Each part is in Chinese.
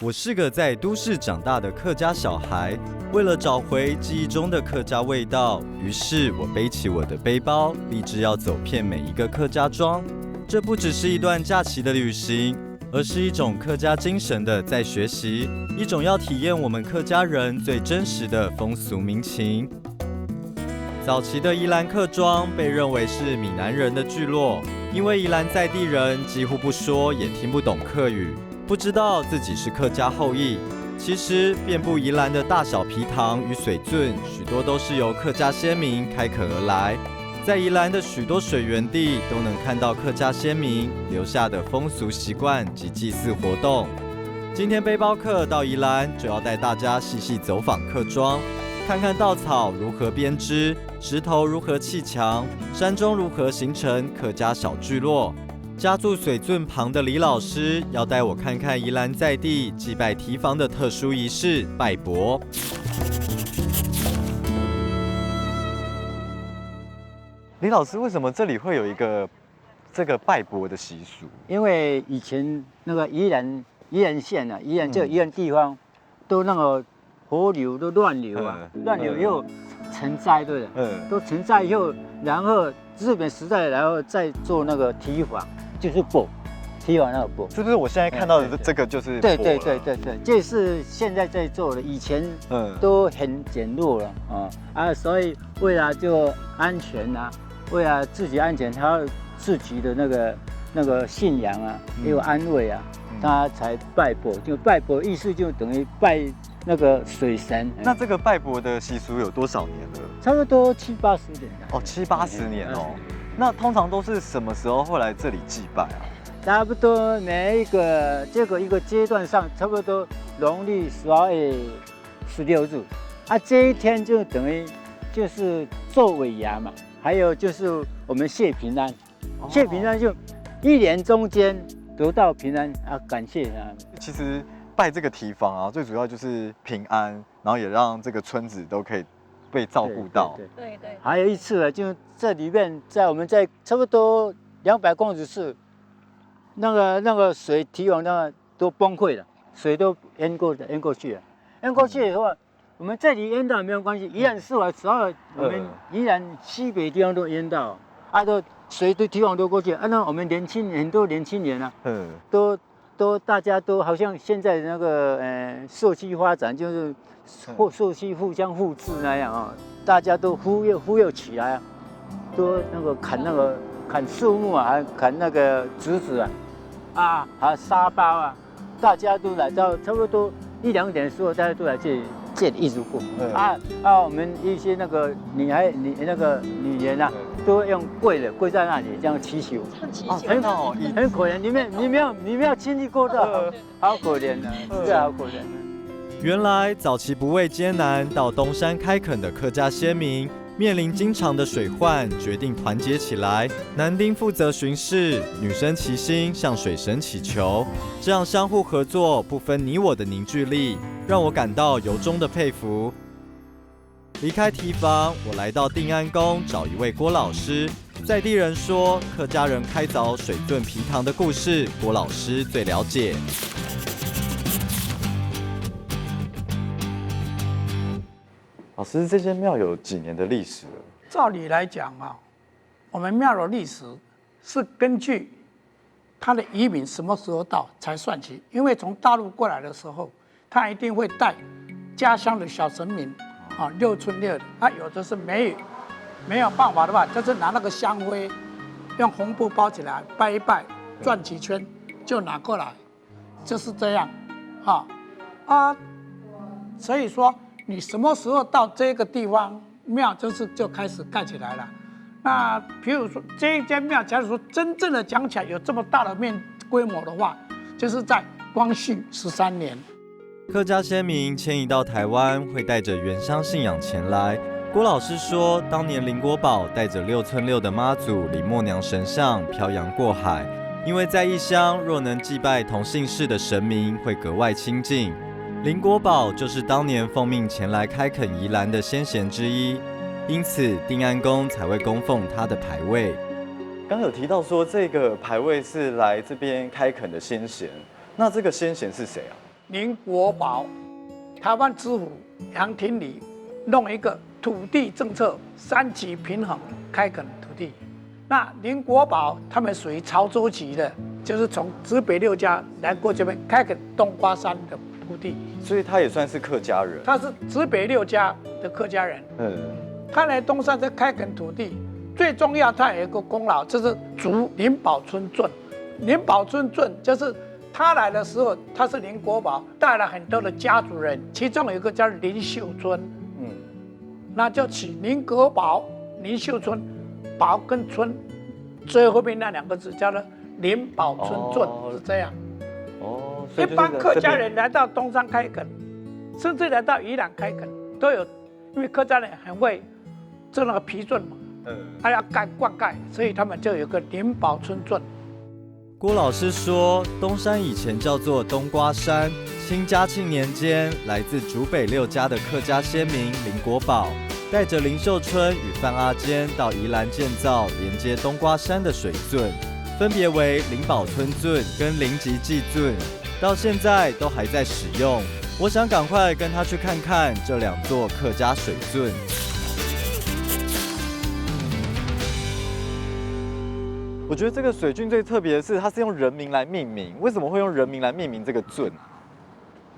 我是个在都市长大的客家小孩，为了找回记忆中的客家味道，于是我背起我的背包，立志要走遍每一个客家庄。这不只是一段假期的旅行，而是一种客家精神的在学习，一种要体验我们客家人最真实的风俗民情。早期的宜兰客庄被认为是闽南人的聚落，因为宜兰在地人几乎不说也听不懂客语，不知道自己是客家后裔。其实遍布宜兰的大小皮塘与水圳，许多都是由客家先民开垦而来。在宜兰的许多水源地都能看到客家先民留下的风俗习惯及祭祀活动。今天背包客到宜兰，就要带大家细细走访客庄，看看稻草如何编织，石头如何砌墙，山中如何形成客家小聚落。家住水圳旁的李老师要带我看看宜兰在地祭拜堤防的特殊仪式拜伯。李老师，为什么这里会有一个这个拜伯的习俗？因为以前那个宜兰县啊，宜兰地方都那个河流都乱流啊，乱流以后成灾，对不对？都成灾以后，然后日本时代，然后再做那个堤防，就是补堤防那个补，是不是我现在看到的这个就是对，这是现在在做的，以前都很简陋了所以为了就安全啊，为了自己安全，还有自己的那个信仰啊，也有安慰啊，他才拜伯。就拜伯意思就等于拜那个水神。那这个拜伯的习俗有多少年了？差不多70-80年了。哦，70-80年哦。那通常都是什么时候会来这里祭拜啊？差不多每一个一个阶段上，差不多农历12月16日这一天就等于就是做尾牙嘛，还有就是我们谢平安，谢平安就一年中间得到平安感谢他。其实拜这个堤防最主要就是平安，然后也让这个村子都可以被照顾到。对。还有一次就这里面，我们在差不多200公尺处，那个水堤防都崩溃了，水都淹过去了。淹过去以后，我们这里淹到没有关系，宜兰市外12我们宜兰西北地方都淹到，都水都堤防都过去。那我们很多年轻人都大家都好像现在那个社区发展就是社区互相互助那样大家都忽悠起来都那个砍树木还砍那个竹子还有沙包大家都来到差不多1-2点的时候，大家都来这里一直过我们一些那个女人都用跪在那里这样祈求，很可怜。你没有经历过的，好可怜啊，真的好可怜。原来早期不畏艰难到东山开垦的客家先民，面临经常的水患，决定团结起来。男丁负责巡视，女生齐心向水神祈求，这样相互合作、不分你我的凝聚力，让我感到由衷的佩服。离开堤防，我来到定安宫找一位郭老师。在地人说，客家人开凿水圳皮塘的故事，郭老师最了解。老师，这间庙有几年的历史了？照理来讲我们庙的历史是根据他的移民什么时候到才算起，因为从大陆过来的时候，他一定会带家乡的小神明6寸6的，有的是没有办法的话，就是拿那个香灰用红布包起来拜一拜，转几圈就拿过来，就是这样所以说你什么时候到这个地方庙就开始盖起来了。那比如说这一间庙，假如说真正的讲起来有这么大的规模的话，就是在光绪13年。客家先民迁移到台湾，会带着原乡信仰前来。郭老师说，当年林国宝带着6寸6的妈祖李默娘神像漂洋过海，因为在异乡若能祭拜同姓氏的神明，会格外亲近。林国宝就是当年奉命前来开垦宜兰的先贤之一，因此定安宫才会供奉他的牌位。刚有提到说，这个牌位是来这边开垦的先贤，那这个先贤是谁啊？林国宝、台湾知府杨廷礼弄一个土地政策3级平衡开垦土地。那林国宝他们属于潮州籍的，就是从指北6家来过这边开垦冬瓜山的土地，所以他也算是客家人。他是指北6家的客家人。他来东山这开垦土地，最重要他有一个功劳，就是筑林宝村圳。林宝村圳就是他来的时候，他是林国宝带了很多的家族人，其中有一个叫林秀春，那就取林国宝、林秀春，宝跟村最后面那2个字叫做林宝村圳，是这样。一般客家人来到东山开垦，甚至来到宜兰开垦，都有，因为客家人很会做那个皮圳嘛，他要灌溉，所以他们就有个林宝村圳。郭老师说，东山以前叫做冬瓜山。清嘉庆年间，来自竹北6家的客家先民林国宝，带着林秀春与范阿坚到宜兰建造连接冬瓜山的水圳，分别为林宝村圳跟林吉济圳，到现在都还在使用。我想赶快跟他去看看这2座客家水圳。我觉得这个水圳最特别的是，它是用人名来命名。为什么会用人名来命名这个圳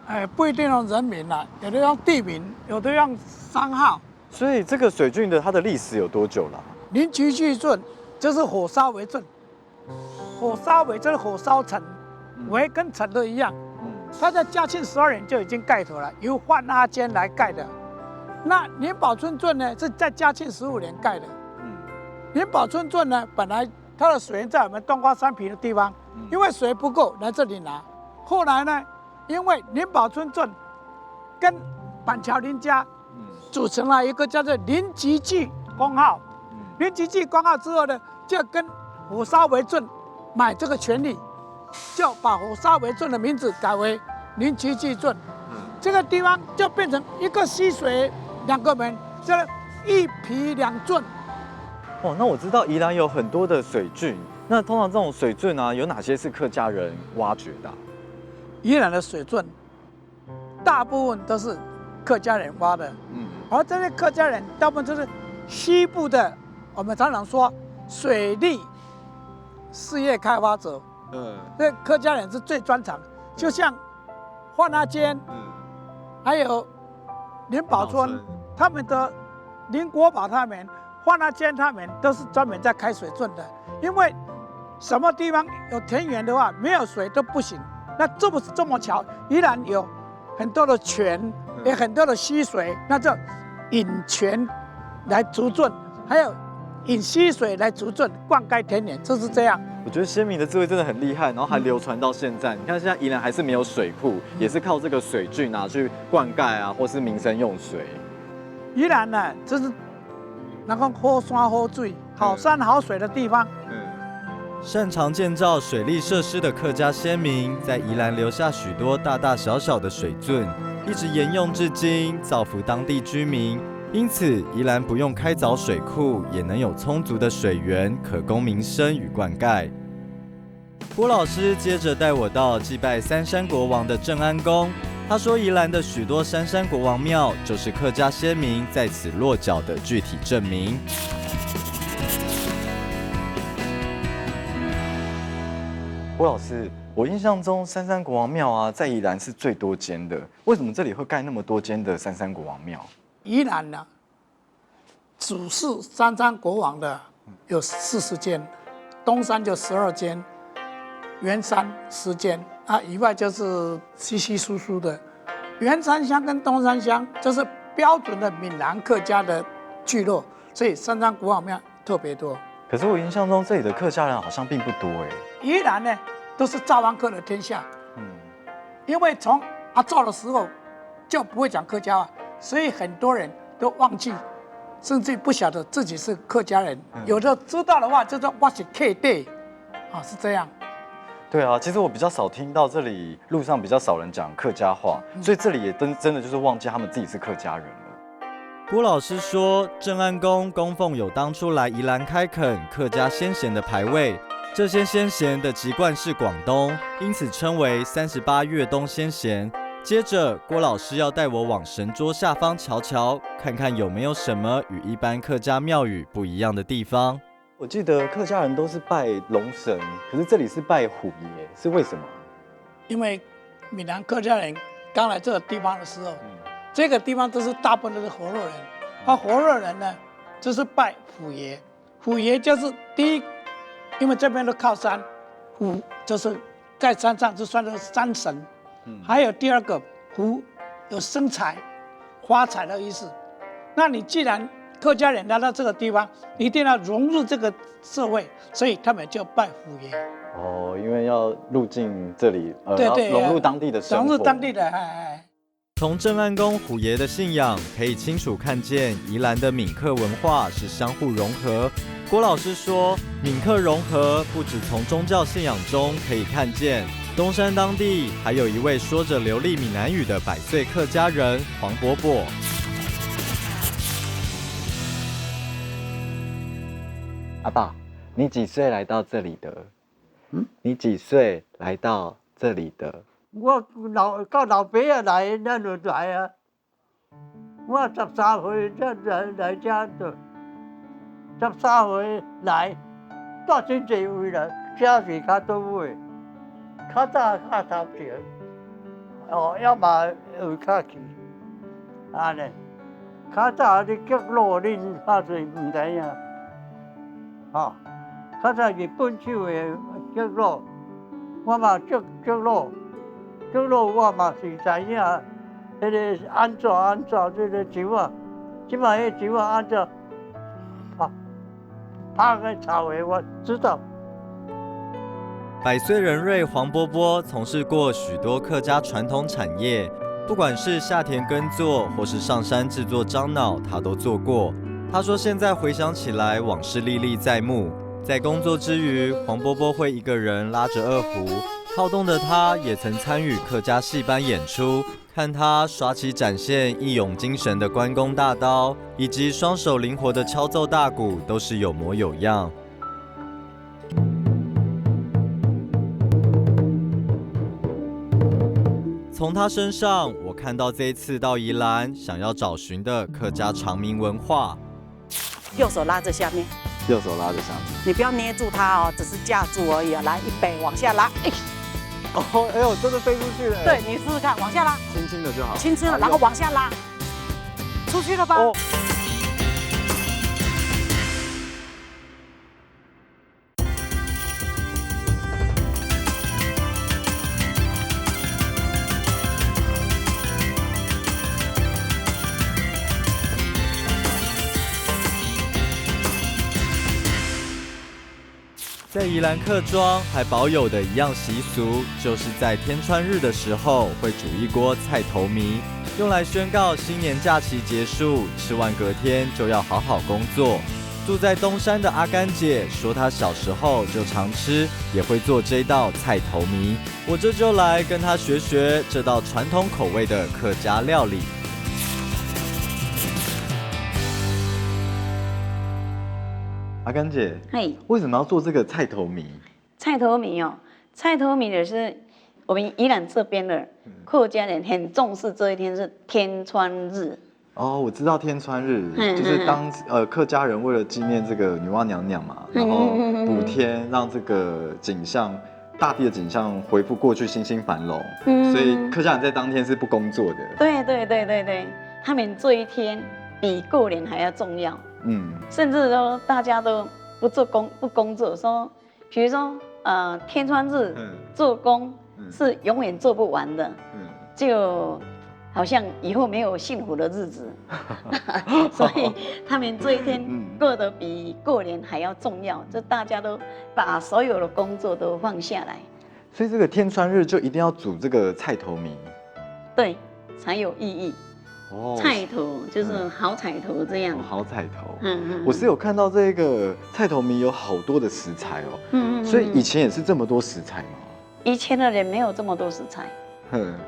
啊？不一定用人名啦，有的用地名，有的用商号。所以这个水圳的它的历史有多久了？林吉济圳就是火烧为圳，火烧为就是火烧城，为跟城都一样。它在嘉庆12年就已经盖妥了，由范阿坚来盖的。那林宝村圳呢，是在嘉庆15年盖的。林宝村圳呢，本来它的水源在我们冬瓜山皮的地方，因为水不够来这里拿。后来呢，因为林宝村圳跟板桥林家组成了一个叫做林吉济公号。林吉济公号之后呢，就跟火烧为圳买这个权利，就把火烧为圳的名字改为林吉济圳。这个地方就变成一个溪水2个门，就是1皮2圳。那我知道宜兰有很多的水圳，那通常这种水圳啊，有哪些是客家人挖掘的？宜兰的水圳大部分都是客家人挖的，而这些客家人大部分就是西部的，我们常常说水利事业开发者，这客家人是最专长，就像范阿坚，还有林宝村，他们的林国宝他们。范阿坚他们都是专门在开水圳的，因为什么地方有田园的话，没有水都不行。那这么巧，宜兰有很多的泉，有很多的溪水，那就引泉来筑圳，还有引溪水来筑圳，灌溉田园，就是这样。我觉得先民的智慧真的很厉害，然后还流传到现在。你看现在宜兰还是没有水库，也是靠这个水圳拿去灌溉啊，或是民生用水。宜兰呢，就是那个好山好水、好山好水的地方。擅长建造水利设施的客家先民，在宜兰留下许多大大小小的水圳，一直沿用至今，造福当地居民。因此，宜兰不用开凿水库，也能有充足的水源可供民生与灌溉。郭老师接着带我到祭拜三山国王的正安宫。他说，宜兰的许多三山国王庙，就是客家先民在此落脚的具体证明。郭老师，我印象中三山国王庙啊，在宜兰是最多间的，为什么这里会盖那么多间的三山国王庙？宜兰呢，主事三山国王的有40间，东山就12间，圆山10间啊，以外就是稀稀疏疏的。圆山乡跟东山乡就是标准的闽南客家的聚落，所以三山国王庙特别多。可是我印象中这里的客家人好像并不多哎。宜兰呢，都是造王客的天下。因为从阿造的时候就不会讲客家话，所以很多人都忘记，甚至不晓得自己是客家人。有的知道的话，就说我是客地，啊，是这样。对啊，其实我比较少听到这里路上比较少人讲客家话，所以这里也真的就是忘记他们自己是客家人了。郭老师说，正安宫供奉有当初来宜兰开垦客家先贤的牌位，这些先贤的籍贯是广东，因此称为38粤东先贤。接着，郭老师要带我往神桌下方瞧瞧，看看有没有什么与一般客家庙宇不一样的地方。我记得客家人都是拜龙神，可是这里是拜虎爷，是为什么？因为闽南客家人刚来这个地方的时候，这个地方都是大部分都是活络人，活络人呢就是拜虎爷，虎爷就是第一，因为这边都靠山，虎就是在山上就算是山神，还有第二个虎有生财、发财的意思。那你既然客家人来到这个地方，一定要融入这个社会，所以他们就拜虎爷。哦，因为要入境这里，对，要融入当地的生活，融入当地的，从正安宫虎爷的信仰可以清楚看见，宜兰的闽客文化是相互融合。郭老师说，闽客融合不只从宗教信仰中可以看见，东山当地还有一位说着流利闽南语的100岁客家人黄伯伯。阿爸，你几岁来到这里的？你几岁来到这里的？我老爸啊来，咱就来啊。我13岁才来这的，13岁来，到真侪位啦，这是较倒尾，较早较头前，要嘛有较去，安尼。较早你脚路恁拍侪唔知影，较早日本手的脚路，我嘛脚路我嘛是知影，迄个安怎这个树啊，即摆迄树啊安怎拍个草的，我知道。100岁人瑞黄伯伯从事过许多客家传统产业，不管是下田耕作或是上山制作樟脑，他都做过。他说现在回想起来，往事历历在目。在工作之余，黄伯伯会一个人拉着二胡，好动的他也曾参与客家戏班演出，看他耍起展现义勇精神的关公大刀，以及双手灵活的敲奏大鼓，都是有模有样。从他身上，我看到这一次到宜兰想要找寻的客家长民文化。右手拉着下面，右手拉着上面，你不要捏住它哦，只是架住而已。来，预备，往下拉。哎呦，真的飞出去了。对，你试试看，往下拉，轻轻的就好。轻轻的，然后往下拉，出去了吧？在宜兰客庄还保有的一样习俗，就是在天穿日的时候会煮一锅菜头糜，用来宣告新年假期结束，吃完隔天就要好好工作。住在东山的阿甘姐说，她小时候就常吃，也会做这道菜头糜。我这就来跟她学学这道传统口味的客家料理。阿甘姐，嘿，为什么要做这个菜头糜？菜头糜哦，菜头糜也是我们宜兰这边的客家人很重视这一天是天穿日。哦，我知道天穿日，就是当客家人为了纪念这个女娲娘娘嘛，然后补天，让这个景象，大地的景象恢复过去，欣欣繁荣。所以客家人在当天是不工作的。对，他们这一天比过年还要重要。甚至说大家都不工作，说，比如说天穿日做工是永远做不完的，就好像以后没有幸福的日子，所以他们这一天过得比过年还要重要，就大家都把所有的工作都放下来。所以这个天穿日就一定要煮这个菜头糜，对，才有意义。菜头就是好彩头这样，好彩头。我是有看到这个菜头糜有好多的食材哦。所以以前也是这么多食材吗？以前的人没有这么多食材，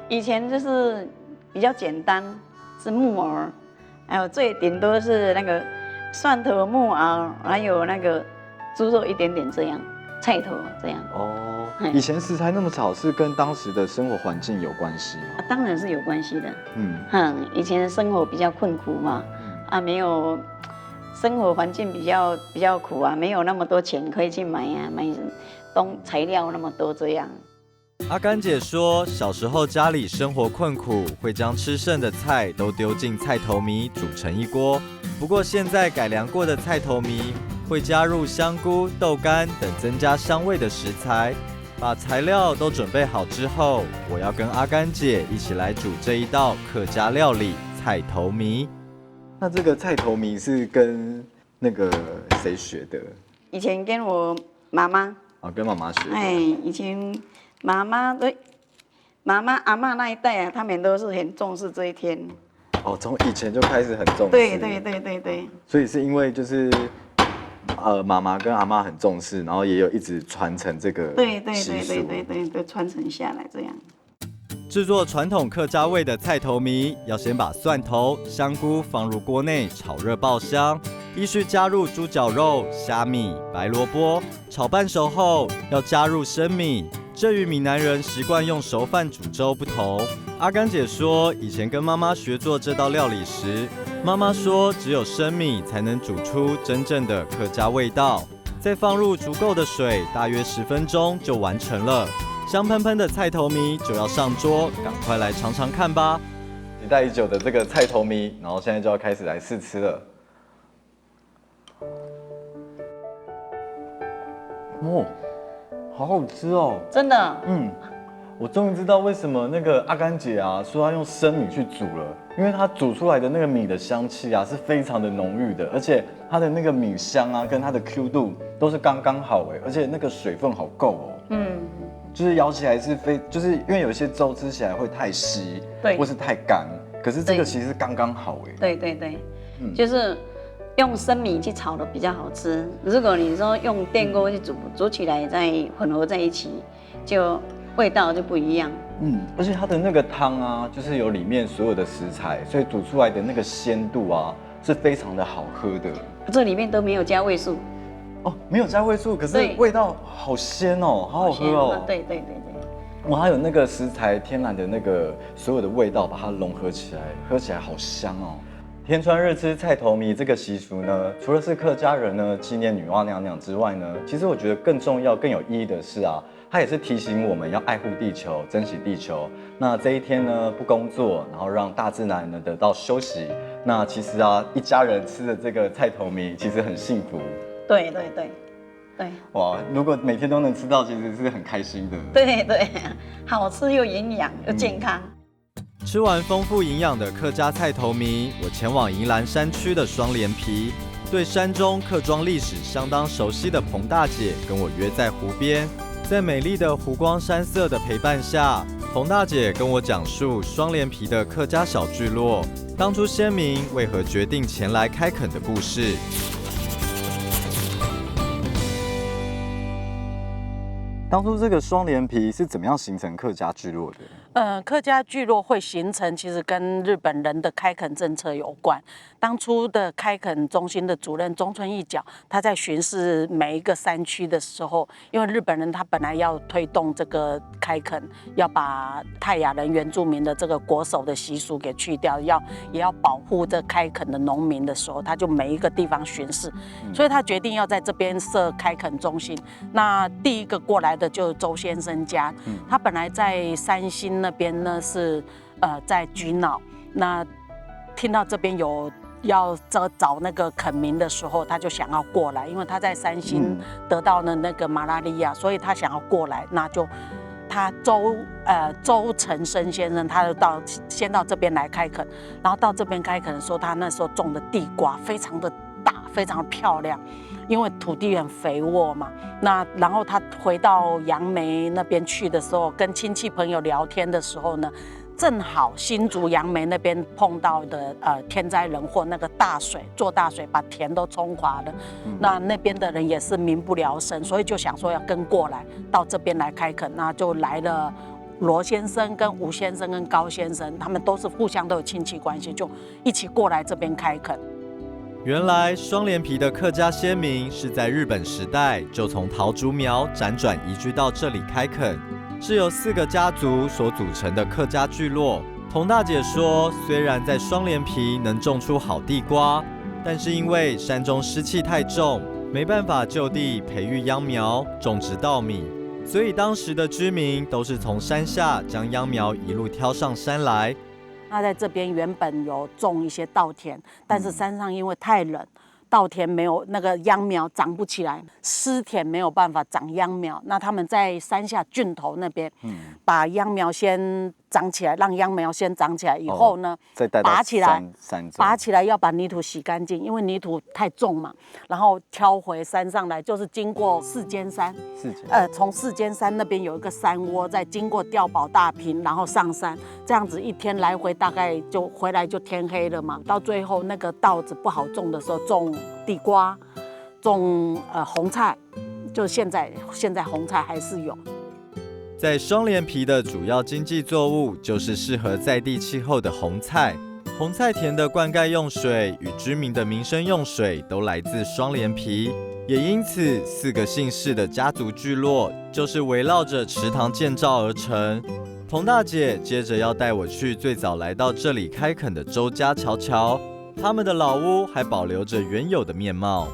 以前就是比较简单，是木耳，还有最顶多是那个蒜头、木耳，还有那个猪肉一点点这样，菜头这样。以前食材那么少，是跟当时的生活环境有关系吗？当然是有关系的。以前的生活比较困苦嘛，没有生活环境比较苦啊，没有那么多钱可以去买材料那么多这样。阿甘姐说，小时候家里生活困苦，会将吃剩的菜都丢进菜头糜煮成一锅。不过现在改良过的菜头糜会加入香菇、豆干等增加香味的食材。把材料都准备好之后，我要跟阿甘姐一起来煮这一道客家料理菜头糜。那这个菜头糜是跟那个谁学的？以前跟我妈妈。跟妈妈学的。以前妈妈阿嬷那一代啊，他们都是很重视这一天。从以前就开始很重视。对。所以是因为就是妈妈跟阿嬷很重视，然后也有一直传承这个习俗。对，传承下来这样。制作传统客家味的菜头糜，要先把蒜头、香菇放入锅内炒热爆香，依序加入猪脚肉、虾米、白萝卜，炒半熟后要加入生米。这与闽南人习惯用熟饭煮粥不同。阿甘姐说，以前跟妈妈学做这道料理时，妈妈说只有生米才能煮出真正的客家味道。再放入足够的水，大约10分钟就完成了。香喷喷的菜头糜就要上桌，赶快来尝尝看吧！期待已久的这个菜头糜，然后现在就要开始来试吃了。好好吃哦！真的。我终于知道为什么那个阿甘姐啊说要用生米去煮了，因为它煮出来的那个米的香气啊是非常的浓郁的，而且它的那个米香啊跟它的 Q 度都是刚刚好而且那个水分好够哦。就是咬起来是就是因为有一些粥吃起来会太稀，对，或是太干，可是这个其实是刚刚好对，就是用生米去炒的比较好吃。如果你说用电锅去煮起来再混合在一起，就味道就不一样。而且它的那个汤啊，就是有里面所有的食材，所以煮出来的那个鲜度啊是非常的好喝的。这里面都没有加味素。没有加味素，可是味道好鲜哦，好好喝哦。对。还有那个食材天然的那个所有的味道，把它融合起来，喝起来好香哦。天穿日吃菜头糜这个习俗呢，除了是客家人呢纪念女娲娘娘之外呢，其实我觉得更重要、更有意义的是啊，它也是提醒我们要爱护地球、珍惜地球。那这一天呢，不工作，然后让大自然能得到休息。那其实啊，一家人吃的这个菜头糜，其实很幸福。对。哇，如果每天都能吃到，其实是很开心的。对，好吃又营养又健康。吃完丰富营养的客家菜头糜，我前往宜兰山区的双连埤。对山中客庄历史相当熟悉的彭大姐跟我约在湖边，在美丽的湖光山色的陪伴下，彭大姐跟我讲述双连埤的客家小聚落，当初先民为何决定前来开垦的故事。当初这个双连埤是怎么样形成客家聚落的？客家聚落会形成，其实跟日本人的开垦政策有关。当初的开垦中心的主任中村义角，他在巡视每一个山区的时候，因为日本人他本来要推动这个开垦，要把泰雅人原住民的这个国手的习俗给去掉，也要保护这开垦的农民的时候，他就每一个地方巡视，所以他决定要在这边设开垦中心。那第一个过来的就是周先生家，他本来在三星那边呢是在菊脑，那听到这边有要找那个垦民的时候，他就想要过来，因为他在三星得到了那个马拉利亚，所以他想要过来，那就他周成生先生，他就先到这边来开垦，然后到这边开垦的时候，他那时候种的地瓜非常的大，非常的漂亮。因为土地很肥沃嘛，那然后他回到杨梅那边去的时候，跟亲戚朋友聊天的时候呢，正好新竹杨梅那边碰到的天灾人祸，那个大水做大水把田都冲垮了，那边的人也是民不聊生，所以就想说要跟过来到这边来开垦，那就来了。罗先生跟吴先生跟高先生，他们都是互相都有亲戚关系，就一起过来这边开垦。原来双连皮的客家先民是在日本时代就从桃竹苗辗转移居到这里开垦，是由4个家族所组成的客家聚落。童大姐说，虽然在双连皮能种出好地瓜，但是因为山中湿气太重，没办法就地培育秧苗种植稻米，所以当时的居民都是从山下将秧苗一路挑上山来。那在这边原本有种一些稻田，但是山上因为太冷，稻田没有那个秧苗长不起来，湿田没有办法长秧苗。那他们在山下郡头那边，把秧苗先长起来，让秧苗先长起来以后呢，再带到拔起来，山中拔起来要把泥土洗干净，因为泥土太重嘛，然后挑回山上来，就是经过4间山，从4间山那边有一个山窝，再经过吊宝大坪，然后上山，这样子一天来回大概就回来就天黑了嘛。到最后那个稻子不好种的时候，种地瓜，种红菜，就现在红菜还是有。在双连皮的主要经济作物就是适合在地气候的红菜。红菜田的灌溉用水与居民的民生用水都来自双连皮，也因此4个姓氏的家族聚落就是围绕着池塘建造而成。童大姐接着要带我去最早来到这里开垦的周家瞧瞧，他们的老屋还保留着原有的面貌。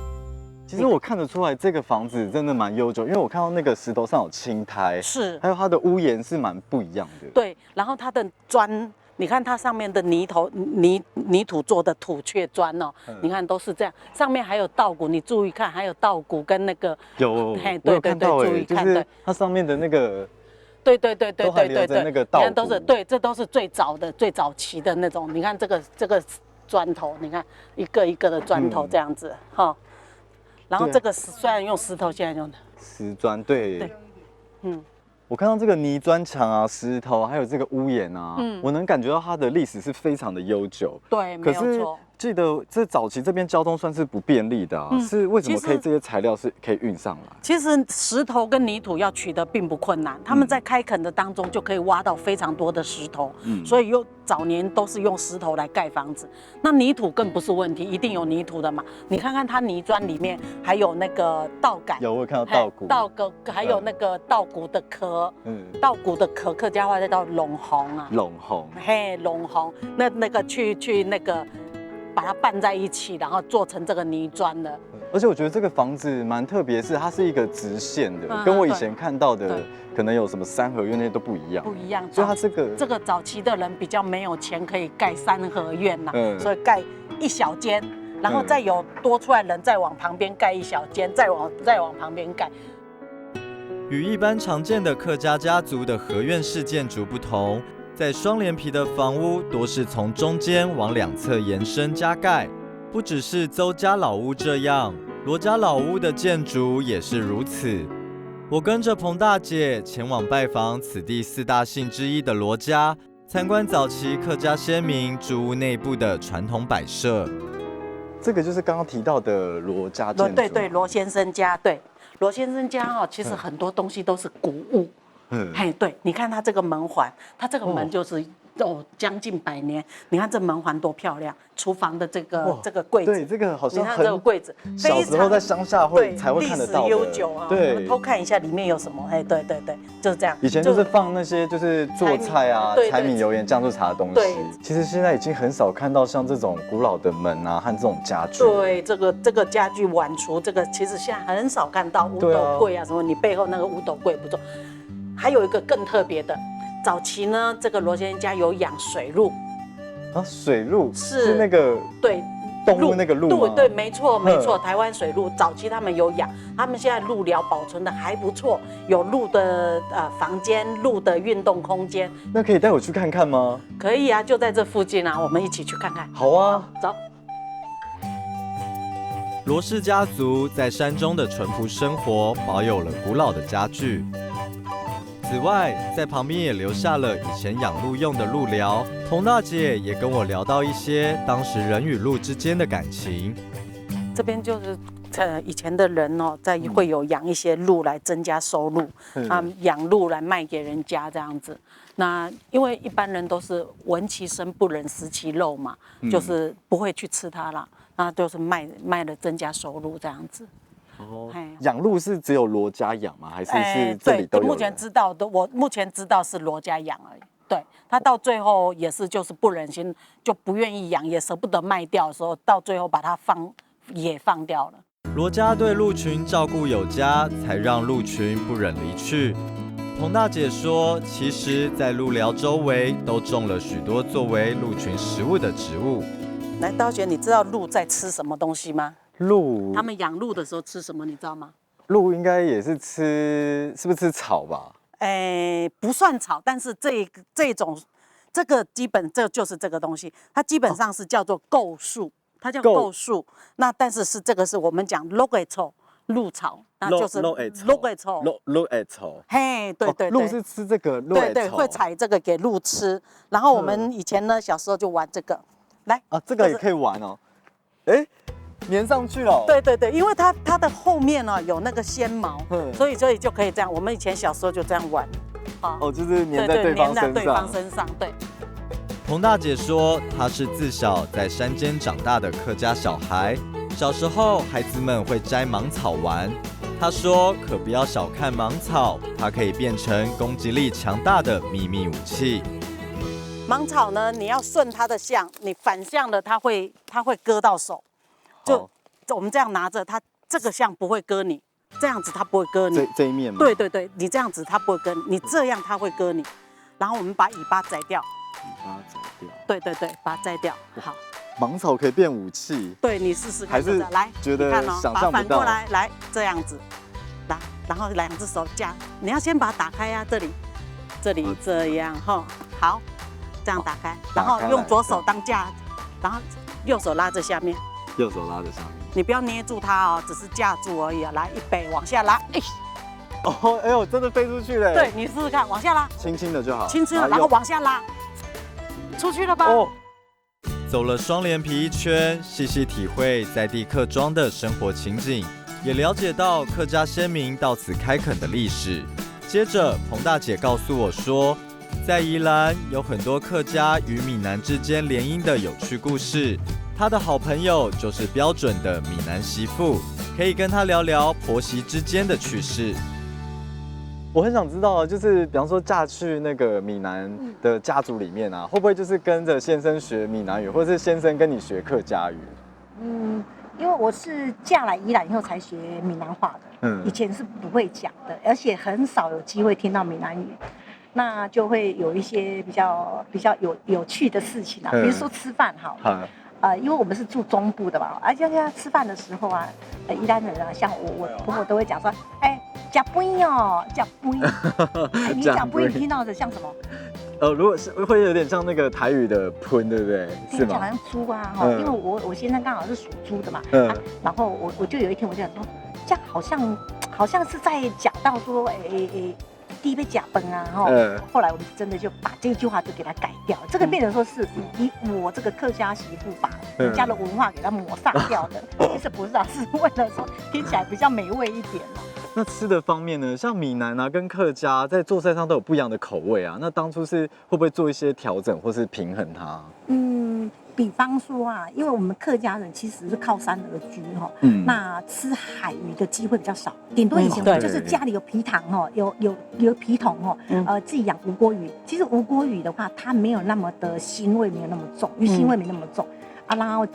其实我看得出来，这个房子真的蛮悠久，因为我看到那个石头上有青苔，是，还有它的屋檐是蛮不一样的。对，然后它的砖，你看它上面的泥土做的土雀砖哦，你看都是这样，上面还有稻谷，你注意看，还有稻谷跟那个有，嘿，对对对，注意看，就是它上面的那个，对，都还留着那个稻谷，你看都是对，这都是最早期的那种，你看这个砖头，你看一个一个的砖头这样子哈。然后这个虽然用石头，现在用的石砖，对，我看到这个泥砖墙啊、石头，还有这个屋檐啊，我能感觉到它的历史是非常的悠久。对，没有错。记得这早期这边交通算是不便利的啊，是为什么可以这些材料是可以运上来？其实石头跟泥土要取得并不困难，他们在开垦的当中就可以挖到非常多的石头，所以早年都是用石头来盖房子。那泥土更不是问题，一定有泥土的嘛。你看看它泥砖里面还有那个稻杆，有我看到稻谷，还有那个稻谷的壳，稻谷的壳客家话叫拢红啊，拢红，嘿，拢红，那个去那个。把它拌在一起，然后做成这个泥砖的。而且我觉得这个房子蛮特别，是它是一个直线的，跟我以前看到的可能有什么三合院那些都不一样。不一样，所以它这个早期的人比较没有钱可以盖三合院呐，所以盖一小间，然后再有多出来人再往旁边盖一小间，再往旁边盖。与一般常见的客家家族的合院式建筑不同。在双连皮的房屋多是从中间往2侧延伸加盖，不只是邹家老屋这样，罗家老屋的建筑也是如此。我跟着彭大姐前往拜访此地4大姓之一的罗家，参观早期客家先民住屋内部的传统摆设。这个就是刚刚提到的罗家建筑，对，罗先生家，对，罗先生家哦，其实很多东西都是古物。嘿，对，你看它这个门环，它这个门就是将近100年。你看这门环多漂亮，厨房的这个柜子，对，这个好像你看这个柜子，小时候在乡下才会看得到的，历史悠久啊。对，我们偷看一下里面有什么。哎，对，就是这样。以前就是放那些就是做菜啊、柴米油盐酱醋茶的东西。对，其实现在已经很少看到像这种古老的门啊和这种家具。对，这个家具碗橱，这个其实现在很少看到五斗柜啊什么，你背后那个五斗柜不错。还有一个更特别的，早期呢，这个罗先生家有养水鹿啊，水鹿是那个对动物那个鹿吗？对，没错，台湾水鹿，早期他们有养，他们现在鹿寮保存的还不错，有鹿的房间，鹿的运动空间。那可以带我去看看吗？可以啊，就在这附近啊，我们一起去看看。好啊，走。罗氏家族在山中的淳朴生活，保有了古老的家具。此外，在旁边也留下了以前养鹿用的鹿寮。童大姐也跟我聊到一些当时人与鹿之间的感情。这边就是以前的人哦，会有养一些鹿来增加收入，养鹿来卖给人家这样子。那因为一般人都是闻其声不忍食其肉嘛，就是不会去吃它啦。那就是卖了增加收入这样子。哦，养鹿是只有罗家养吗？还是这里都有人？目前知道的，我目前知道是罗家养而已。对，他到最后也是就是不忍心，就不愿意养，也舍不得卖掉的时候，到最后把它放掉了。罗家对鹿群照顾有加，才让鹿群不忍离去。彭大姐说，其实在鹿寮周围都种了许多作为鹿群食物的植物。来，道玄，你知道鹿在吃什么东西吗？鹿，他们养鹿的时候吃什么，你知道吗？鹿应该也是吃，是不是吃草吧？不算草，但是这个基本这就是这个东西，它基本上是叫做构树，它叫构树。那但是这个是我们讲鹿草，鹿草，那就是鹿草。嘿，对对对，鹿是吃这个鹿对对，会采这个给鹿吃。然后我们以前呢，小时候就玩这个，来啊，这个也可以玩哦。哎。粘上去了。对对对，因为它的后面呢有那个纤毛，所以就可以这样。我们以前小时候就这样玩，哦，就是粘在对方身上。对。彭大姐说，她是自小在山间长大的客家小孩，小时候孩子们会摘芒草玩。她说，可不要小看芒草，它可以变成攻击力强大的秘密武器。芒草呢，你要顺它的向，你反向了，它会割到手。就我们这样拿着它，这个像不会割你，这样子它不会割你。这一面吗？对对对，你这样子它不会割你，你这样它会割你。然后我们把尾巴摘掉。尾巴摘掉。对对对，把它摘掉。好。芒草可以变武器。对，你试试看。还是来，觉得想象不到。把它反过来，来这样子，来，然后两只手架，你要先把它打开呀，这里这样哈，好，这样打开，然后用左手当架，然后右手拉着下面。右手拉着上面，你不要捏住它哦，只是架住而已啊。来，预备，往下拉，哦，哎呦，真的飞出去了。对，你试试看，往下拉，轻轻的就好，轻轻的，然后往下拉，出去了吧？哦，走了双连皮一圈，细细体会在地客庄的生活情景，也了解到客家先民到此开垦的历史。接着，彭大姐告诉我说，在宜兰有很多客家与闽南之间联姻的有趣故事。他的好朋友就是标准的闽南媳妇，可以跟他聊聊婆媳之间的趣事。我很想知道，就是比方说嫁去那个闽南的家族里面啊，会不会就是跟着先生学闽南语，或者是先生跟你学客家语？因为我是嫁来宜兰以后才学闽南话的，以前是不会讲的，而且很少有机会听到闽南语。那就会有一些比较有趣的事情啊，比如说吃饭好了。因为我们是住中部的嘛，而且吃饭的时候啊，宜兰人啊，像我婆婆都会讲说，吃饭哦，吃饭。你讲饭听到的像什么？如果是会有点像那个台语的喷，对不对？是吗？好像猪啊，因为我先生刚好是属猪的嘛，然后我就有一天我就想说，这样好像是在讲到说，第一杯假崩啊，后来我们真的就把这句话就给它改掉，这个变成说是以我这个客家媳妇把人家的文化给它抹上掉的，其实不是啊，是为了说听起来比较美味一点嘛。那吃的方面呢，像闽南啊跟客家在做菜上都有不一样的口味啊，那当初是会不会做一些调整或是平衡它？比方说啊，因为我们客家人其实是靠山而居哈，那吃海鱼的机会比较少，顶多以前就是家里有皮塘哈，有皮桶哈，自己养无锅鱼。其实无锅鱼的话，它没有那么的腥味，没有那么重，鱼腥味没那么重啊。然后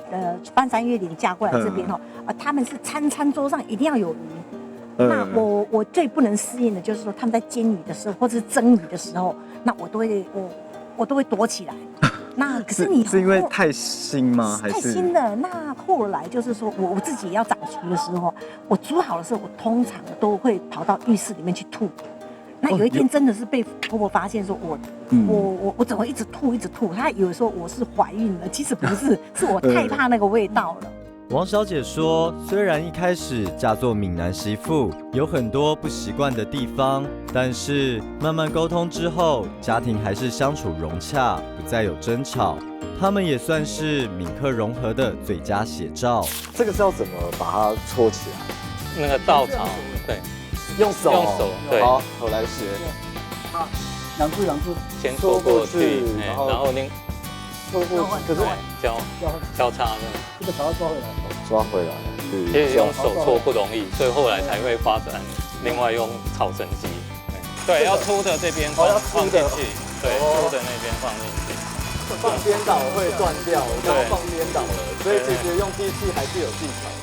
翻山越岭嫁过来这边哈，他们是餐桌上一定要有鱼。那我最不能适应的就是说，他们在煎鱼的时候或者是蒸鱼的时候，那我都会躲起来。那可是你是因为太腥吗？还是太腥了？那后来就是说我自己要掌厨的时候，我煮好的时候，我通常都会跑到浴室里面去吐。那有一天真的是被婆婆发现说我怎么一直吐？她以为说我是怀孕了，其实不是，是我太怕那个味道了。王小姐说，虽然一开始嫁做闽南媳妇有很多不习惯的地方，但是慢慢沟通之后，家庭还是相处融洽，不再有争吵。他们也算是闽客融合的最佳写照。这个是要怎么把它搓起来？那个稻草，对，用手，对。好，我来学。好，两处，先搓过去，然后拖过去，可是交叉的，这个草要抓回来。抓回来，其实用手搓不容易，所以后来才会发展另外用草绳机。对，要粗的这边放进去，对，粗的那边放进去。放颠倒会断掉，我刚刚放颠倒了，所以其实用机器还是有技巧的。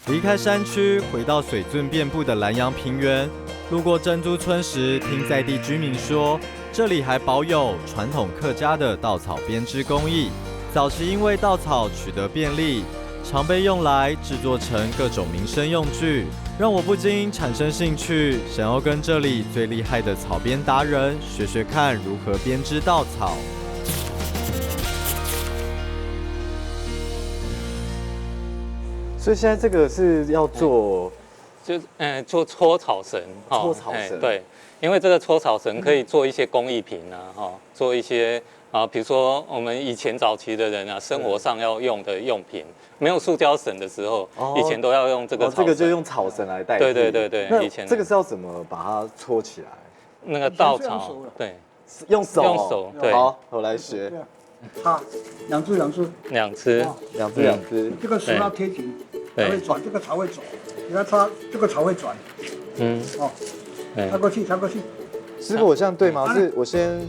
离开山区，回到水圳遍布的南洋平原。路过珍珠村时，听在地居民说，这里还保有传统客家的稻草编织工艺。早期因为稻草取得便利，常被用来制作成各种民生用具，让我不禁产生兴趣，想要跟这里最厉害的草编达人学学看如何编织稻草。所以现在这个是要做，做搓草绳，搓草绳，对，因为这个搓草绳可以做一些工艺品啊，做一些比如说我们以前早期的人啊，生活上要用的用品，没有塑胶绳的时候，以前都要用这个草绳，这个就用草绳来代替。对，以前这个是要怎么把它搓起来？那个稻草，对，用手，对。好，我来学。好，两只，两只，这个绳要贴紧，才会转，这个才会走。你看它这个才会转。插过去。师傅，我这样对吗？是我先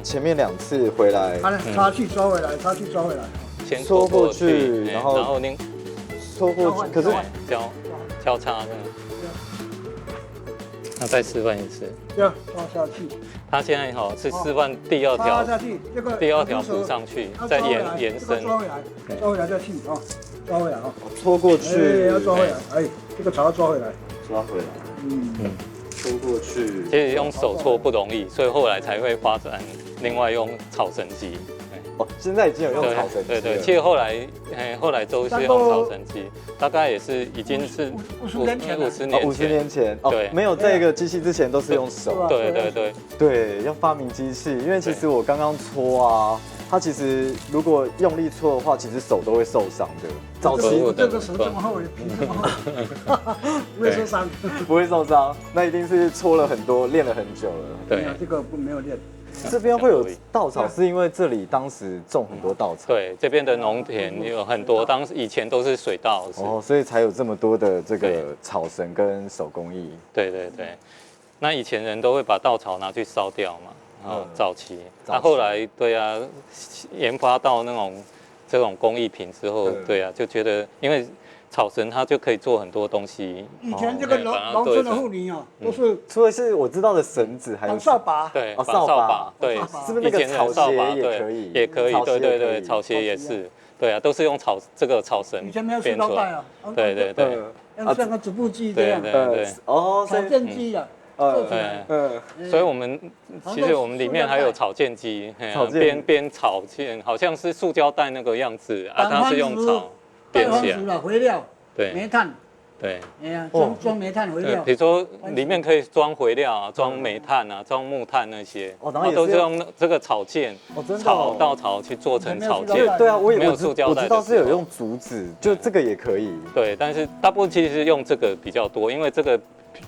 前面2次回来，插去抓回来，先搓过去，然后您搓过去，可是交叉的。那再示范一次。要抓下去。他现在是示范第二条，第二条补上去，再延伸。抓回来再去抓回来搓过去，要抓回来，这个草要抓回来，搓过去。其实用手搓不容易，所以后来才会发展另外用草绳机。现在已经有用草绳机了。对，其实后来都是用草绳机，大概也是已经是50年前，50年前，对，没有这个机器之前都是用手。对，要发明机器，因为其实我刚刚搓啊，它其实如果用力搓的话，其实手都会受伤的。早期这个绳这么厚，皮这么厚，不会受伤。不会受伤，那一定是搓了很多，练了很久了。对，这个没有练。这边会有稻草，是因为这里当时种很多稻草。对，这边的农田有很多，以前都是水稻。所以才有这么多的这个草绳跟手工艺。对，那以前人都会把稻草拿去烧掉嘛，早期。后来研发到这种工艺品之后，就觉得因为草绳它就可以做很多东西。以前这个农村的妇女都是除了是我知道的绳子，还有扫把，对，扫把，对，是不是那个草鞋也可以？也可以，对，草鞋也是，都是用这个草绳。以前没有塑胶袋啊。对，像个织布机这样。对，草件机啊。所以我们其实我们里面还有草件机，编草件，好像是塑胶袋那个样子啊，它是用草编起来。肥料，对，煤炭，对，装煤炭肥料。比如说里面可以装肥料啊，装煤炭啊，装木炭那些，都是用这个草件，稻草去做成草件。对啊，我没有塑胶袋，我知道是有用竹子，就这个也可以。对，但是大部分其实用这个比较多，因为这个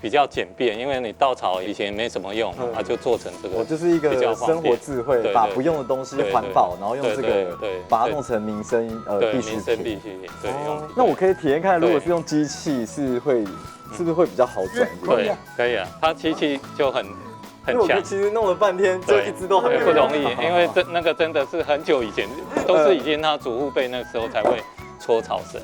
比较简便，因为你稻草以前没什么用，它就做成这个。我就是一个生活智慧，把不用的东西环保，然后用这个把它弄成民生必需品。对，那我可以体验看，如果是用机器，是不是会比较好转一点？对，可以啊，它机器就很强。其实弄了半天，就一直都很不容易，因为那个真的是很久以前，都是已经他祖父辈那时候才会搓草绳。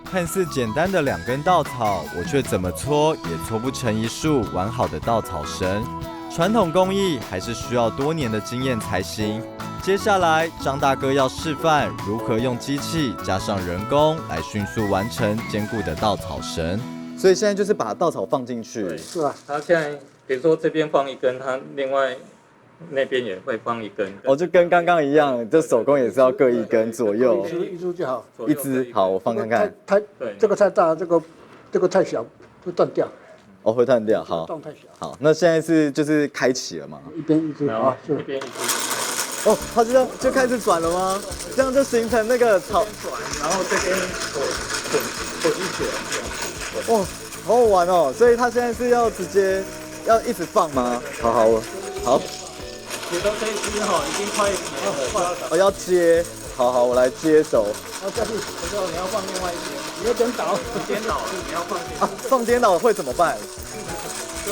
看似简单的2根稻草，我却怎么搓也搓不成一束完好的稻草绳。传统工艺还是需要多年的经验才行。接下来，张大哥要示范如何用机器加上人工来迅速完成坚固的稻草绳。所以现在就是把稻草放进去。是啊，他现在比如说这边放一根，他另外那边也会放一根。就跟刚刚一样，这手工也是要各1根左右。一株就好。1支好，我放看看。这个太大，这个太小，会断掉。哦，会断掉。好，洞太小。好，那现在是就是开启了吗？一边一只啊，是一边一只。哦，它就开始转了吗？这样就形成那个草，然后这边手一卷。哇，好好玩哦！所以它现在是要直接要一直放吗？好，好。接到这一只哈，已经快我要接，好，我来接手。然后下去的时候你要放另外一边，你要颠倒，颠倒，你要放啊，放颠倒会怎么办？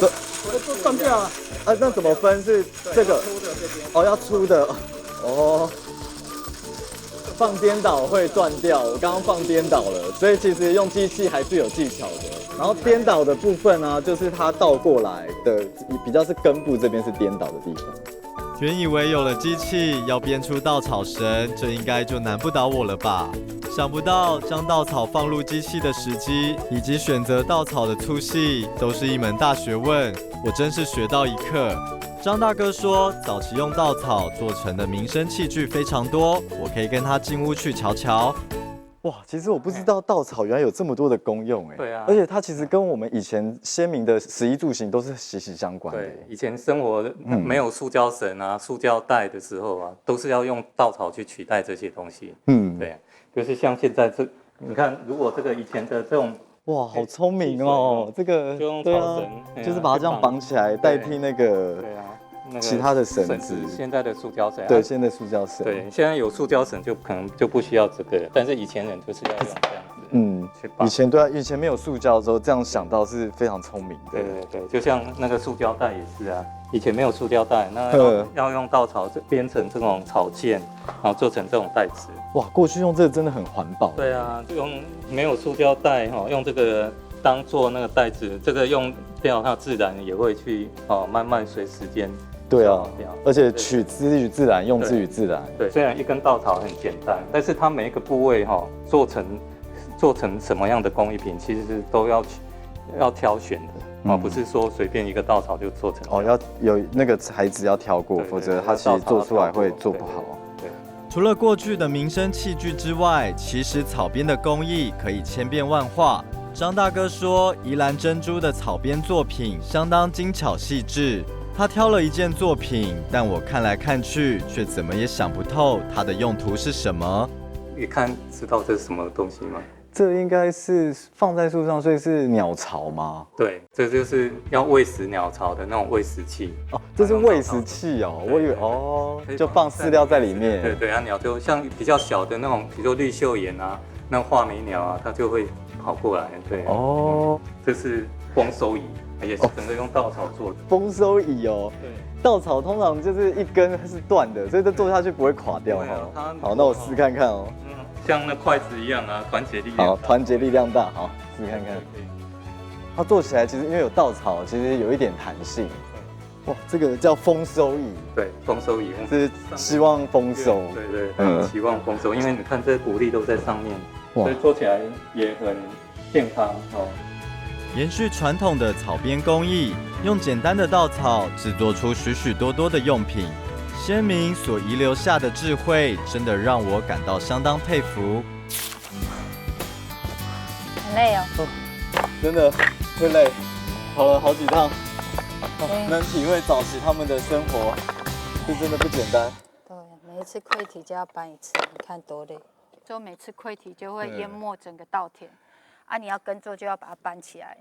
都断掉了。啊，那怎么分？是这个？哦，要粗的。哦，放颠倒会断掉。我刚刚放颠倒了，所以其实用机器还是有技巧的。然后颠倒的部分呢，就是它倒过来的，比较是根部这边是颠倒的地方。原以为有了机器要编出稻草绳，这应该就难不倒我了吧？想不到将稻草放入机器的时机，以及选择稻草的粗细，都是一门大学问。我真是学到一课。张大哥说，早期用稻草做成的民生器具非常多，我可以跟他进屋去瞧瞧。哇，其实我不知道稻草原来有这么多的功用哎。对啊，而且它其实跟我们以前先民的食衣住行都是息息相关的。对，以前生活没有塑胶绳啊、塑胶袋的时候啊，都是要用稻草去取代这些东西。对，就是像现在这，你看，如果这个以前的这种，哇，好聪明哦，这个就用草绳，就是把它这样绑起来，代替那个其他的绳子。现在的塑胶绳，对，现在塑胶绳。对，现在有塑胶绳就可能就不需要这个，但是以前人就是要用这样子。以前对啊，以前没有塑胶的时候，这样想到是非常聪明的。对，就像那个塑胶袋也是啊，以前没有塑胶袋，那要用稻草编成这种草件，然后做成这种袋子。哇，过去用这个真的很环保。对啊，就用没有塑胶袋哈，用这个当做那个袋子，这个用掉它自然也会去慢慢随时间。对啊，而且取之于自然，用之于自然。对，虽然一根稻草很简单，但是它每一个部位做成什么样的工艺品，其实是都要挑选的不是说随便一个稻草就做成。要有那个材质要挑过，否则它其实做出来会做不好。对。除了过去的民生器具之外，其实草编的工艺可以千变万化。张大哥说，宜兰珍珠的草编作品相当精巧细致。他挑了一件作品，但我看来看去，却怎么也想不透它的用途是什么。一看知道这是什么东西吗？这应该是放在树上，所以是鸟巢吗？对，这就是要喂食鸟巢的那种喂食器。哦，这是喂食器哦，我以为就放饲料在里面。对，鸟就像比较小的那种，比如说绿袖眼啊，那种画眉鸟啊，它就会跑过来。对，这是丰收椅。也是整个用稻草做的丰收椅哦。对，稻草通常就是一根是断的，所以这做下去不会垮掉好，那我试看看哦。像那筷子一样啊，团结力量。好，团结力量大。好，试看看。它做起来其实因为有稻草，其实有一点弹性。哇，这个叫丰收椅。对，丰收椅是希望丰收。对，希望丰收，因为你看这谷粒都在上面，所以做起来也很健康哦。延续传统的草编工艺，用简单的稻草制作出许许多多的用品，先民所遗留下的智慧，真的让我感到相当佩服。很累哦，真的会累，跑了好几趟，能体会早期他们的生活，是真的不简单。对，每一次溃堤就要搬一次，你看多累。就每次溃堤就会淹没整个稻田。你要耕作就要把它搬起来，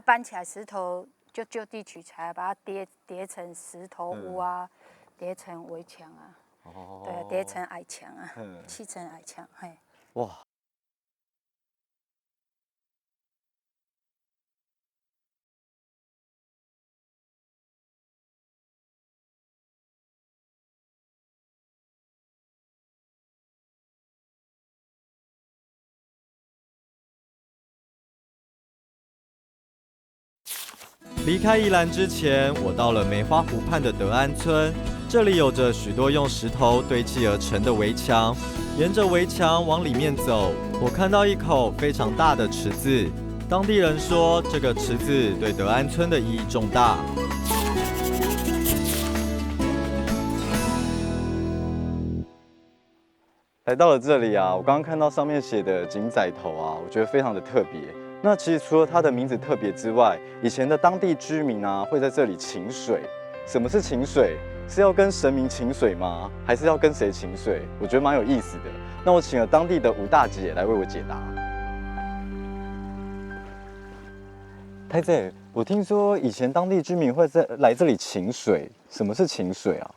搬起来石头就就地取材，把它叠成石头屋啊，叠成围墙啊，对，叠成矮墙啊，砌成矮墙，嘿。哇。离开宜兰之前，我到了梅花湖畔的德安村，这里有着许多用石头堆砌而成的围墙。沿着围墙往里面走，我看到一口非常大的池子。当地人说，这个池子对德安村的意义重大。来到了这里啊，我刚刚看到上面写的井仔头啊，我觉得非常的特别。那其实除了它的名字特别之外，以前的当地居民啊会在这里请水。什么是请水？是要跟神明请水吗？还是要跟谁请水？我觉得蛮有意思的。那我请了当地的吴大姐来为我解答。太姐，我听说以前当地居民会来这里请水，什么是请水啊？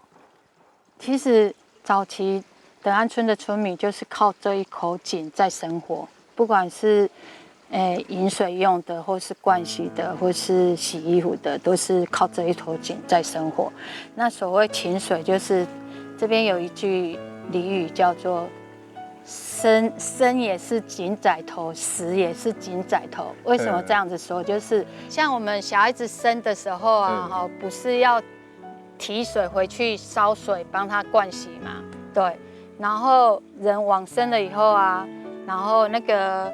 其实早期德安村的村民就是靠这一口井在生活，不管是饮水用的，或是盥洗的，或是洗衣服的，都是靠这一口井在生活。那所谓请水，就是这边有一句俚语叫做“生也是井仔头，死也是井仔头”。为什么这样子说？就是像我们小孩子生的时候啊，不是要提水回去烧水帮他盥洗嘛？对。然后人往生了以后啊，然后那个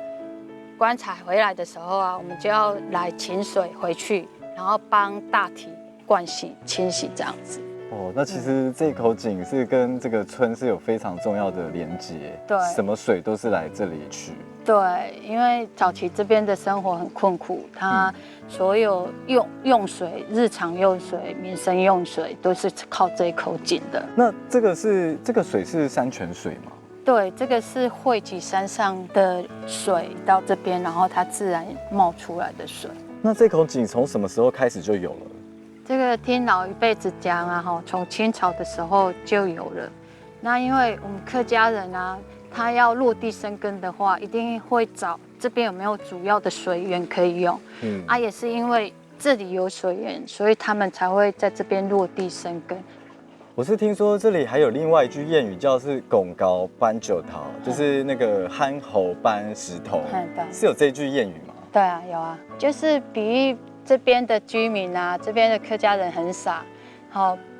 棺材回来的时候啊，我们就要来请水回去，然后帮大体盥洗、清洗这样子。哦，那其实这口井是跟这个村是有非常重要的连结，对，什么水都是来这里取。对，因为早期这边的生活很困苦，它所有用水、日常用水、民生用水都是靠这一口井的。那这个水是山泉水吗？对，这个是汇集山上的水到这边，然后它自然冒出来的水。那这口井从什么时候开始就有了？这个听老一辈子讲啊，从清朝的时候就有了。那因为我们客家人啊，他要落地生根的话，一定会找这边有没有主要的水源可以用。也是因为这里有水源，所以他们才会在这边落地生根。我是听说这里还有另外一句谚语，叫是“拱高搬九桃”，就是那个憨猴搬石头，是有这句谚语吗？对啊，有啊，就是比喻这边的居民啊，这边的客家人很傻，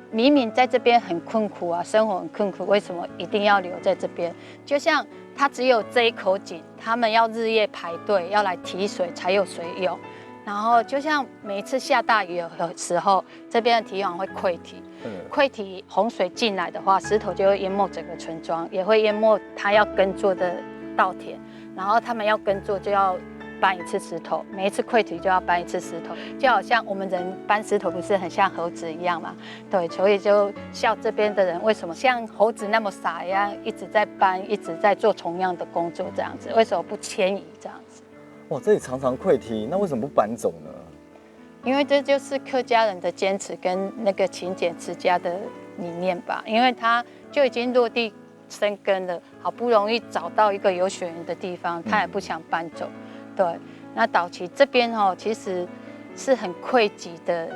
明明在这边很困苦啊，生活很困苦，为什么一定要留在这边？就像他只有这一口井，他们要日夜排队要来提水才有水用。然后就像每一次下大雨的时候，这边的堤防会溃堤，溃堤洪水进来的话，石头就会淹没整个村庄，也会淹没他要耕作的稻田。然后他们要耕作就要搬一次石头，每一次溃堤就要搬一次石头，就好像我们人搬石头不是很像猴子一样嘛？对，所以就笑这边的人为什么像猴子那么傻一样，一直在搬，一直在做同样的工作这样子，为什么不迁移这样子？哇，这里常常溃堤，那为什么不搬走呢？因为这就是客家人的坚持跟那个勤俭持家的理念吧。因为他就已经落地生根了，好不容易找到一个有水源的地方，他也不想搬走。对，那早期这边其实是很溃瘠的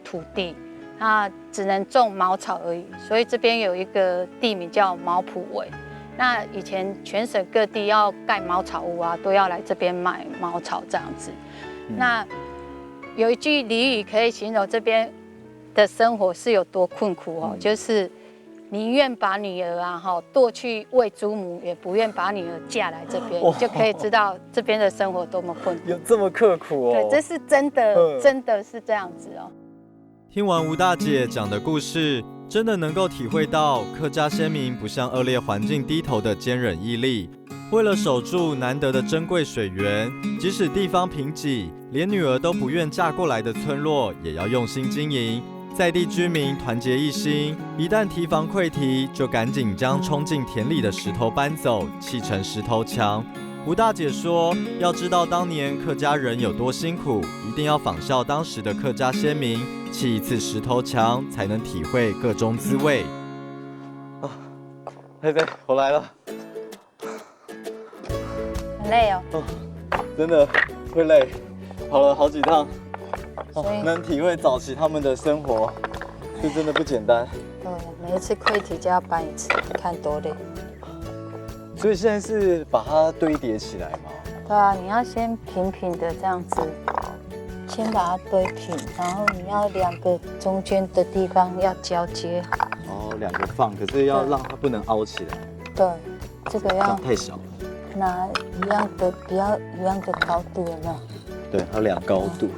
土地，它只能种茅草而已，所以这边有一个地名叫茅埔尾。那以前全省各地要盖茅草屋啊，都要来这边买茅草这样子。那有一句俚语可以形容这边的生活是有多困苦就是宁愿把女儿剁去喂猪母，也不愿把女儿嫁来这边，就可以知道这边的生活多么困苦。有这么刻苦对，这是真的，真的是这样子听完吴大姐讲的故事，真的能够体会到客家先民不向恶劣环境低头的坚韧毅力。为了守住难得的珍贵水源，即使地方贫瘠，连女儿都不愿嫁过来的村落，也要用心经营。在地居民团结一心，一旦堤防溃堤，就赶紧将冲进田里的石头搬走，砌成石头墙。吴大姐说，要知道当年客家人有多辛苦，一定要仿效当时的客家先民，砌一次石头墙，才能体会各中滋味。对，我来了。很累真的会累，跑了好几趟，能体会早期他们的生活，是真的不简单。对，每一次溃堤就要搬一次，你看多累。所以现在是把它堆叠起来吗？对啊，你要先平平的这样子，先把它堆平，然后你要两个中间的地方要交接好。两个放，可是要让它不能凹起来。对，这个要太小了。拿一样的比较一样的高度有没有？对，它量高度。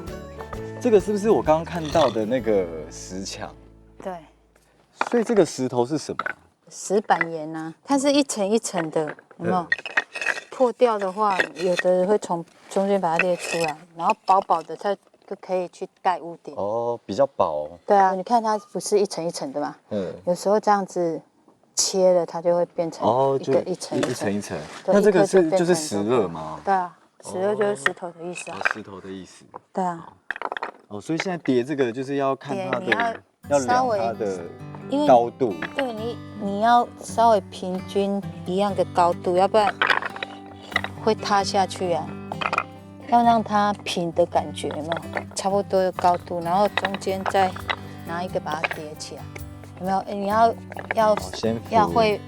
这个是不是我刚刚看到的那个石墙？对。所以这个石头是什么？石板岩啊，它是一层一层的，有没有？破掉的话，有的会从中间把它裂出来，然后薄薄的它就可以去盖屋顶。哦，比较薄。对啊，你看它不是一层一层的嘛？有时候这样子切了，它就会变成一层一层。那这个就是石勒吗？对啊，石勒就是石头的意思啊。石头的意思。对啊。哦，所以现在叠这个就是要看它的，要量它的高度。对你要稍微平均一样的高度，要不然会塌下去啊。要让它平的感觉嘛，差不多的高度，然后中间再拿一个把它叠起来，有没有？你要会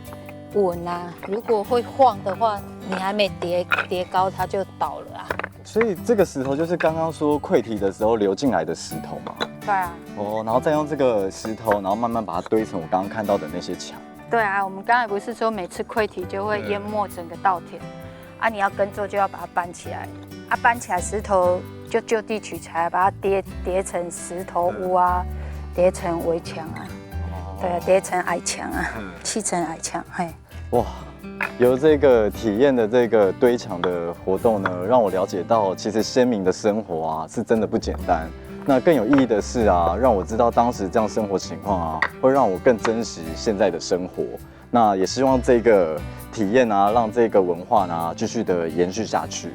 稳啊，如果会晃的话，你还没叠高，它就倒了啊。所以这个石头就是刚刚说溃堤的时候流进来的石头嘛？对啊。哦，然后再用这个石头，然后慢慢把它堆成我刚刚看到的那些墙。对啊，我们刚才不是说每次溃堤就会淹没整个稻田啊？你要耕作就要把它搬起来。搬起来石头就地取材，把它叠成石头屋啊，叠成围墙啊，对啊，叠成矮墙啊，砌成矮墙，嘿。哇，由这个体验的这个堆墙的活动呢，让我了解到，其实先民的生活啊，是真的不简单。那更有意义的是啊，让我知道当时这样生活情况啊，会让我更珍惜现在的生活。那也希望这个体验啊，让这个文化呢，继续的延续下去。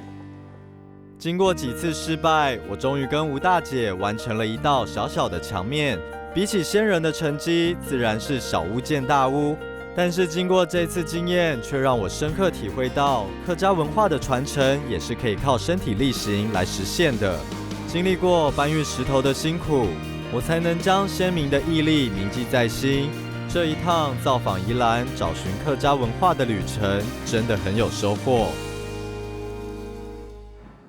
经过几次失败，我终于跟吴大姐完成了一道小小的墙面。比起先人的成绩，自然是小巫见大巫。但是经过这次经验，却让我深刻体会到，客家文化的传承也是可以靠身体力行来实现的。经历过搬运石头的辛苦，我才能将先民的毅力铭记在心。这一趟造访宜兰，找寻客家文化的旅程，真的很有收获。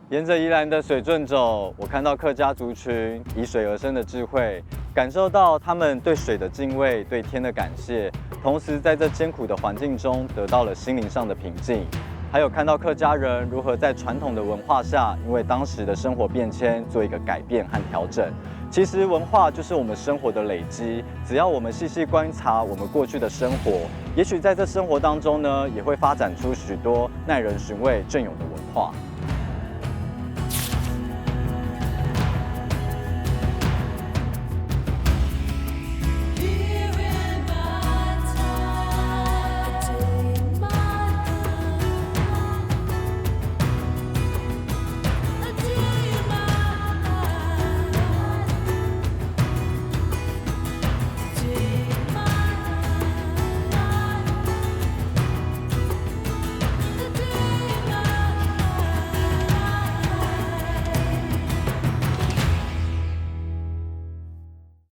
沿着宜兰的水圳走，我看到客家族群以水而生的智慧，感受到他们对水的敬畏、对天的感谢，同时在这艰苦的环境中得到了心灵上的平静。还有看到客家人如何在传统的文化下，因为当时的生活变迁做一个改变和调整。其实文化就是我们生活的累积，只要我们细细观察我们过去的生活，也许在这生活当中呢，也会发展出许多耐人寻味、隽永的文化。